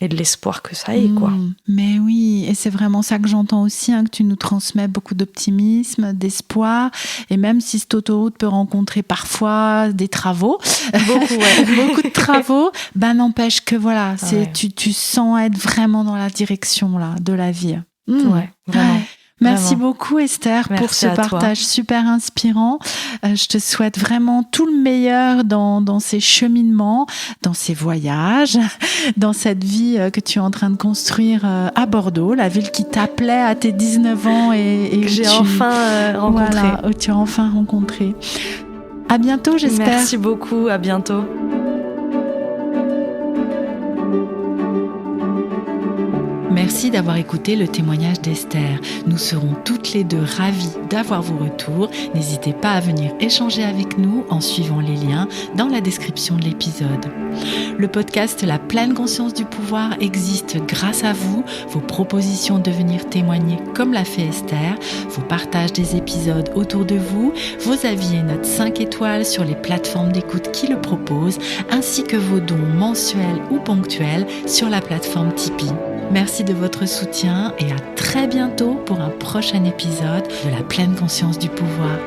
et de l'espoir que ça ait, quoi. Mais oui, et c'est vraiment ça que j'entends aussi, que tu nous transmets beaucoup d'optimisme, d'espoir, et même si cette autoroute peut rencontrer parfois des travaux, beaucoup de travaux, n'empêche que voilà, tu sens être vraiment dans la direction là, de la vie. Ouais, vraiment. Merci beaucoup Esther pour ce partage super inspirant. Je te souhaite vraiment tout le meilleur dans ces cheminements, dans ces voyages, dans cette vie que tu es en train de construire à Bordeaux, la ville qui t'appelait à tes 19 ans et que j'ai enfin rencontré. Voilà, où tu as enfin rencontré. À bientôt, j'espère. Merci beaucoup, à bientôt. Merci d'avoir écouté le témoignage d'Esther. Nous serons toutes les 2 ravies d'avoir vos retours. N'hésitez pas à venir échanger avec nous en suivant les liens dans la description de l'épisode. Le podcast La pleine conscience du pouvoir existe grâce à vous, vos propositions de venir témoigner comme l'a fait Esther, vos partages des épisodes autour de vous, vos avis et notes 5 étoiles sur les plateformes d'écoute qui le proposent, ainsi que vos dons mensuels ou ponctuels sur la plateforme Tipeee. Merci de votre soutien et à très bientôt pour un prochain épisode de La pleine conscience du pouvoir.